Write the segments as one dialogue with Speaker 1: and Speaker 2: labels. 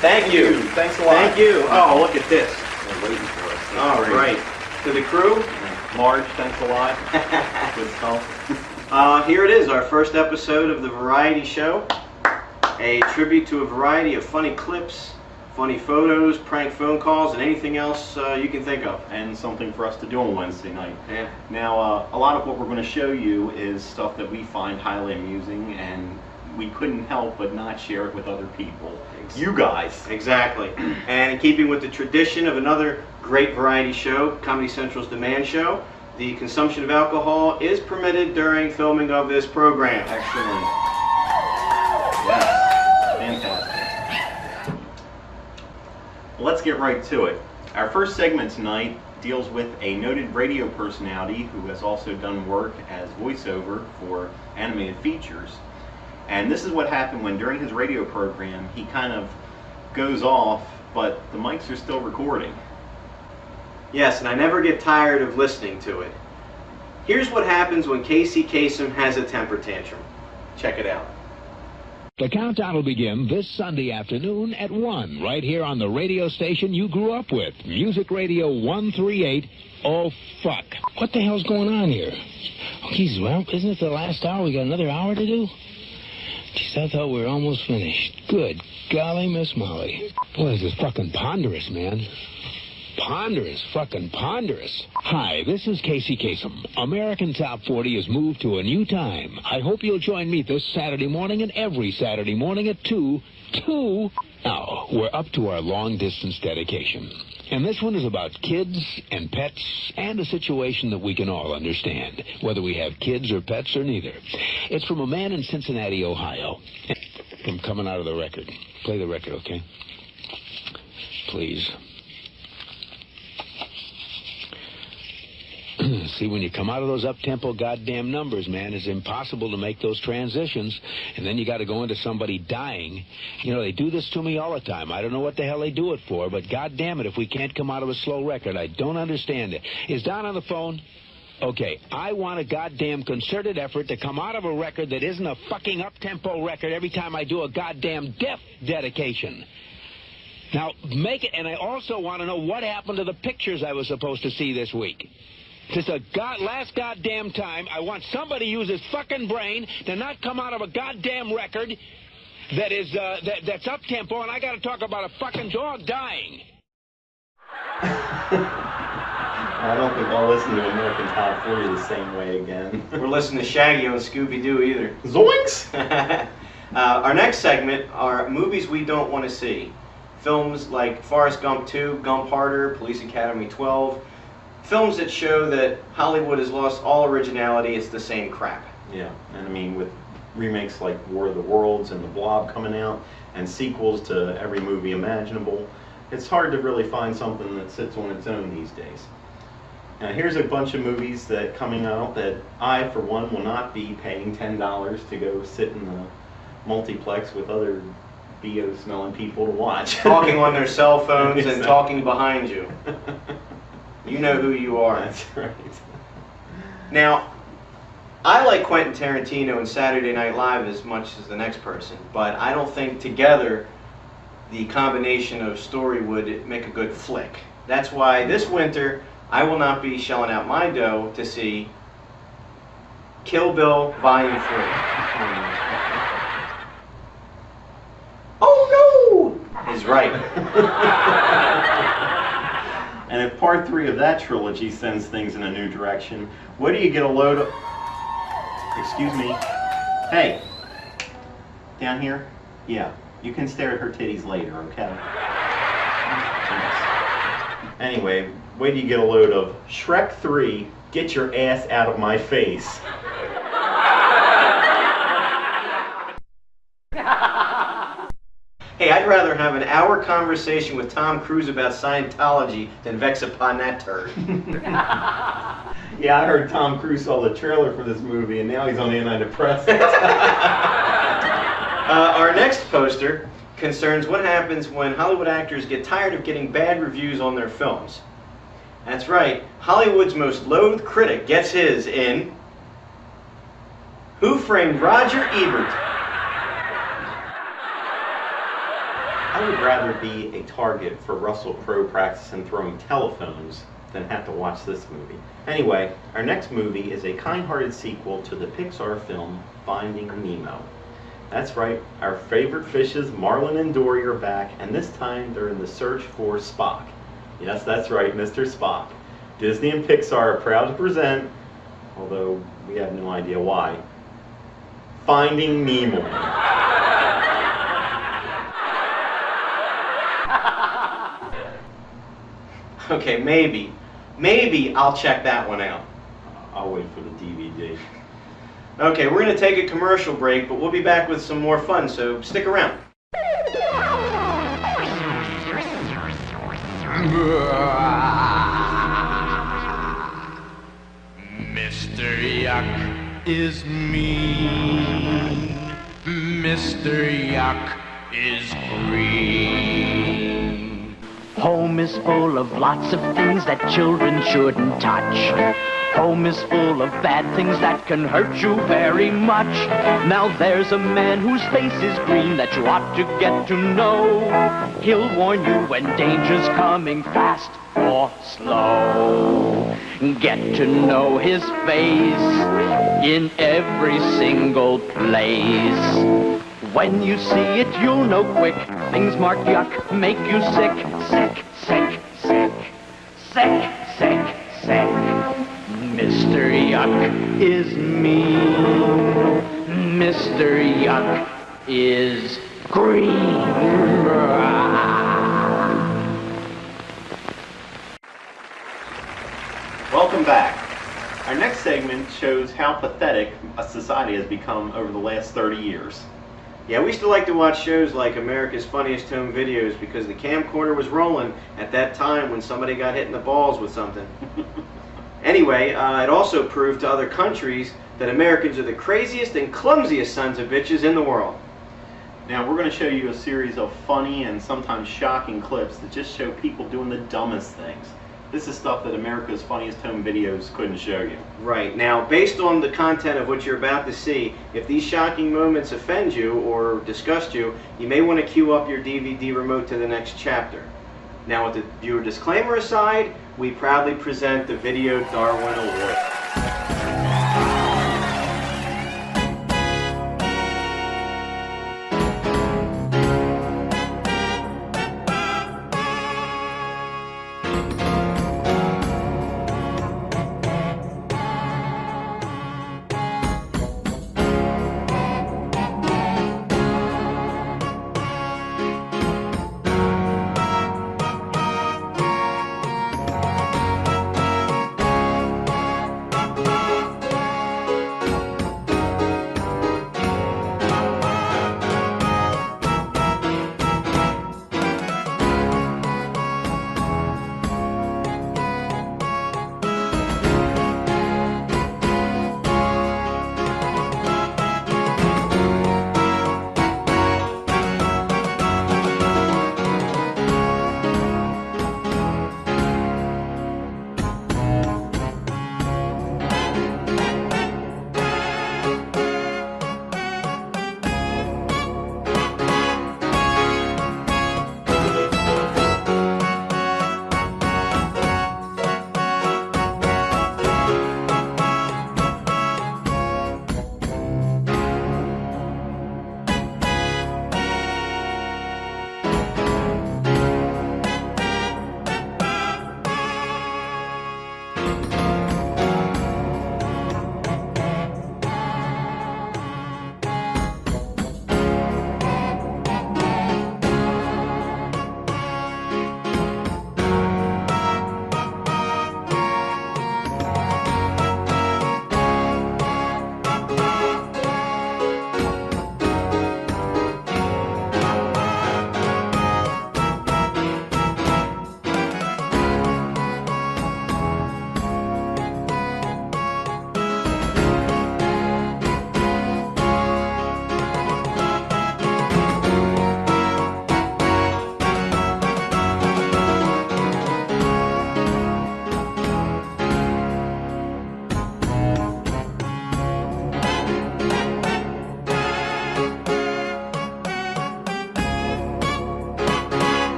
Speaker 1: Thank you.
Speaker 2: Thanks a lot.
Speaker 1: Thank you. Oh, look at this.
Speaker 2: They're waiting for us.
Speaker 1: All right. To the crew,
Speaker 2: Marge, thanks a lot. Good stuff.
Speaker 1: here it is, our first episode of the Variety Show. A tribute to a variety of funny clips, funny photos, prank phone calls, and anything else you can think of.
Speaker 2: And something for us to do on Wednesday night.
Speaker 1: Yeah.
Speaker 2: Now, a lot of what we're going to show you is stuff that we find highly amusing, and we couldn't help but not share it with other people. You guys.
Speaker 1: Exactly. And in keeping with the tradition of another great variety show, Comedy Central's Demand Show, the consumption of alcohol is permitted during filming of this program.
Speaker 2: Excellent. Yes. Fantastic. Well, let's get right to it. Our first segment tonight deals with a noted radio personality who has also done work as voiceover for animated features. And this is what happened when during his radio program he kind of goes off, but the mics are still recording.
Speaker 1: Yes, and I never get tired of listening to it. Here's what happens when Casey Kasem has a temper tantrum. Check it out.
Speaker 3: The countdown will begin this Sunday afternoon at 1, right here on the radio station you grew up with, Music Radio 138. Oh, fuck.
Speaker 4: What the hell's going on here? Oh, geez, well, isn't it the last hour? We got another hour to do? Geez, I thought we were almost finished. Good golly, Miss Molly.
Speaker 3: Boy, this is fucking ponderous, man. Ponderous, fucking ponderous. Hi, this is Casey Kasem. American Top 40 has moved to a new time. I hope you'll join me this Saturday morning and every Saturday morning at 2. Now, we're up to our long-distance dedication. And this one is about kids and pets and a situation that we can all understand, whether we have kids or pets or neither. It's from a man in Cincinnati, Ohio. I'm coming out of the record. Play the record, okay? Please. See, when you come out of those up-tempo goddamn numbers, man, it's impossible to make those transitions. And then you got to go into somebody dying. You know, they do this to me all the time. I don't know what the hell they do it for, but goddamn it, if we can't come out of a slow record, I don't understand it. Is Don on the phone? Okay, I want a goddamn concerted effort to come out of a record that isn't a fucking up-tempo record every time I do a goddamn death dedication. Now, make it, and I also want to know what happened to the pictures I was supposed to see this week. This is the last goddamn time I want somebody to use his fucking brain to not come out of a goddamn record that is, that's up-tempo, and I got to talk about a fucking dog dying.
Speaker 2: I don't think I'll listen to American Top 40 the same way again.
Speaker 1: We're listening to Shaggy on Scooby-Doo either.
Speaker 2: Zoinks!
Speaker 1: Our next segment are movies we don't want to see. Films like Forrest Gump 2, Gump Harder, Police Academy 12. Films that show that Hollywood has lost all originality. It's the same crap.
Speaker 2: Yeah, and I mean, with remakes like War of the Worlds and The Blob coming out, and sequels to every movie imaginable, it's hard to really find something that sits on its own these days. Now, here's a bunch of movies that coming out that I, for one, will not be paying $10 to go sit in the multiplex with other BO-smelling people to watch.
Speaker 1: Talking on their cell phones
Speaker 2: Exactly.
Speaker 1: and talking behind you. You know who you are.
Speaker 2: That's right.
Speaker 1: Now, I like Quentin Tarantino and Saturday Night Live as much as the next person, but I don't think together the combination of story would make a good flick. That's why this winter I will not be shelling out my dough to see Kill Bill Volume 3. Oh no! Is right.
Speaker 2: And if part 3 of that trilogy sends things in a new direction, what do you get a load of... Excuse me. Hey. Down here? Yeah. You can stare at her titties later, okay? Anyway, wait till you get a load of Shrek 3, Get Your Ass Out of My Face.
Speaker 1: Hey, I'd rather have an hour conversation with Tom Cruise about Scientology than vex upon that turd.
Speaker 2: Yeah, I heard Tom Cruise saw the trailer for this movie, and now he's on antidepressants.
Speaker 1: Our next poster concerns what happens when Hollywood actors get tired of getting bad reviews on their films. That's right, Hollywood's most loathed critic gets his in Who Framed Roger Ebert?
Speaker 2: I would rather be a target for Russell Crowe practicing throwing telephones than have to watch this movie. Anyway, our next movie is a kind-hearted sequel to the Pixar film Finding Nemo. That's right, our favorite fishes Marlin and Dory are back, and this time they're in the search for Spock. Yes, that's right, Mr. Spock. Disney and Pixar are proud to present, although we have no idea why, Finding Nemo.
Speaker 1: Okay, maybe I'll check that one out.
Speaker 2: I'll wait for the DVD.
Speaker 1: Okay, we're going to take a commercial break, but we'll be back with some more fun, so stick around.
Speaker 5: Mr. Yuck is mean. Mr. Yuck is green.
Speaker 6: Home is full of lots of things that children shouldn't touch. Home is full of bad things that can hurt you very much. Now there's a man whose face is green that you ought to get to know. He'll warn you when danger's coming fast or slow. Get to know his face in every single place. When you see it, you'll know quick. Things marked yuck make you sick. Sick, sick, sick. Sick, sick, sick. Mr. Yuck is mean. Mr. Yuck is green.
Speaker 2: Welcome back. Our next segment shows how pathetic a society has become over the last 30 years.
Speaker 1: Yeah, we used to like to watch shows like America's Funniest Home Videos because the camcorder was rolling at that time when somebody got hit in the balls with something. Anyway, it also proved to other countries that Americans are the craziest and clumsiest sons of bitches in the world.
Speaker 2: Now we're going to show you a series of funny and sometimes shocking clips that just show people doing the dumbest things. This is stuff that America's Funniest Home Videos couldn't show you.
Speaker 1: Right. Now, based on the content of what you're about to see, if these shocking moments offend you or disgust you, you may want to cue up your DVD remote to the next chapter. Now, with the viewer disclaimer aside, we proudly present the Video Darwin Award.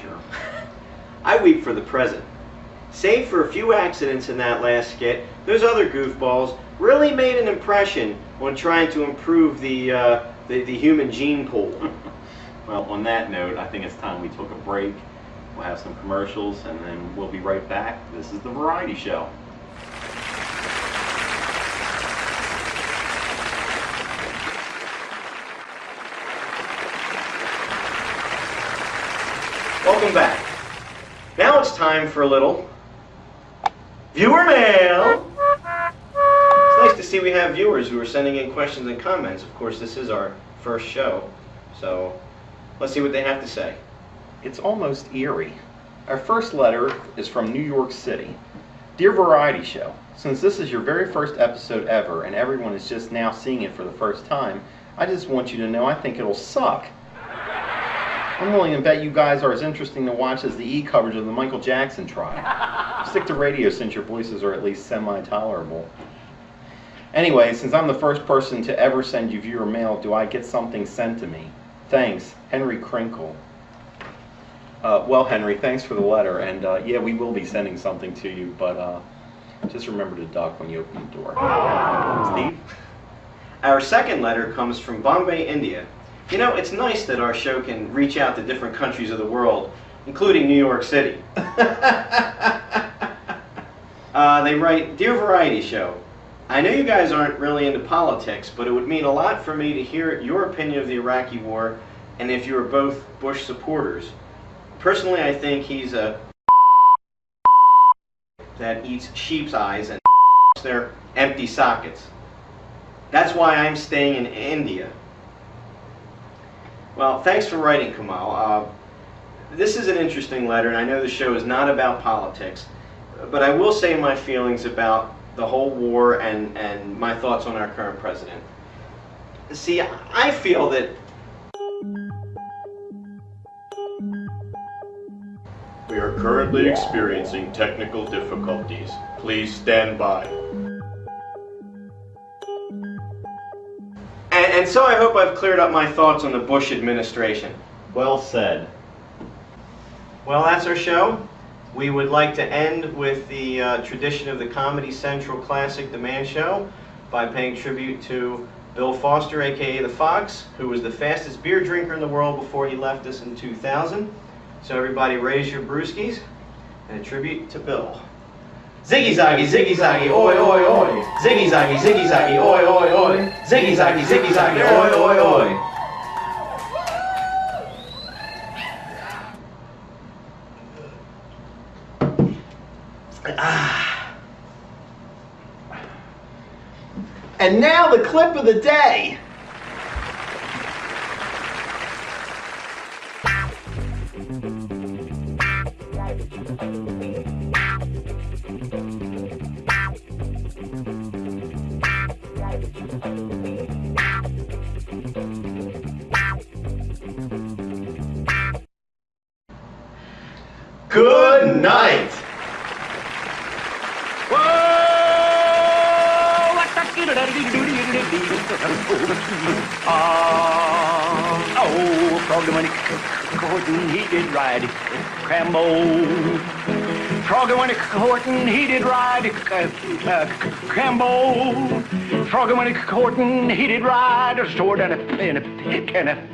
Speaker 2: Sure.
Speaker 1: I weep for the present. Save for a few accidents in that last skit, those other goofballs really made an impression when trying to improve the human gene pool.
Speaker 2: Well, on that note, I think it's time we took a break. We'll have some commercials, and then we'll be right back. This is The Variety Show.
Speaker 1: Welcome back. Now it's time for a little viewer mail. It's nice to see we have viewers who are sending in questions and comments. Of course, this is our first show, so let's see what they have to say.
Speaker 2: It's almost eerie. Our first letter is from New York City. Dear Variety Show, since this is your very first episode ever and everyone is just now seeing it for the first time, I just want you to know I think it'll suck. I'm willing to bet you guys are as interesting to watch as the E coverage of the Michael Jackson trial. Stick to radio since your voices are at least semi-tolerable. Anyway, since I'm the first person to ever send you viewer mail, do I get something sent to me? Thanks, Henry Crinkle. Well, Henry, thanks for the letter, and yeah, we will be sending something to you, but just remember to duck when you open the door. Steve?
Speaker 1: Our second letter comes from Bombay, India. You know, it's nice that our show can reach out to different countries of the world, including New York City. They write, Dear Variety Show, I know you guys aren't really into politics, but it would mean a lot for me to hear your opinion of the Iraqi war and if you are both Bush supporters. Personally, I think he's a that eats sheep's eyes and their empty sockets. That's why I'm staying in India. Well, thanks for writing, Kamal. This is an interesting letter, and I know the show is not about politics, but I will say my feelings about the whole war and my thoughts on our current president. See, I feel that
Speaker 7: we are currently experiencing technical difficulties. Please stand by.
Speaker 1: And so I hope I've cleared up my thoughts on the Bush administration.
Speaker 2: Well said.
Speaker 1: Well, that's our show. We would like to end with the tradition of the Comedy Central Classic The Man Show by paying tribute to Bill Foster, aka The Fox, who was the fastest beer drinker in the world before he left us in 2000. So everybody raise your brewskis and a tribute to Bill. Ziggy zaggy, oi, oi, oi. Ziggy zaggy, oi, oi, oi. Ziggy zaggy, oi, oi, oi.
Speaker 2: And now the clip of the day.
Speaker 1: Good night.
Speaker 6: Frog the money courtin', he did ride Crambo. Frog the money courtin', he did ride Crambo. Frog the money courtin', he did ride a sword and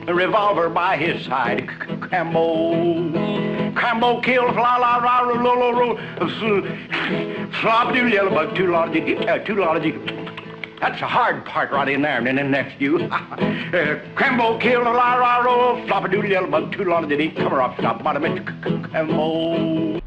Speaker 6: a revolver by his side. Crambo killed flop doodle yellow bug, too large. That's the hard part right in there, and then next you. Crambo killed a flop a doodle yellow bug, too large. Did he come up top bottom it? Crambo.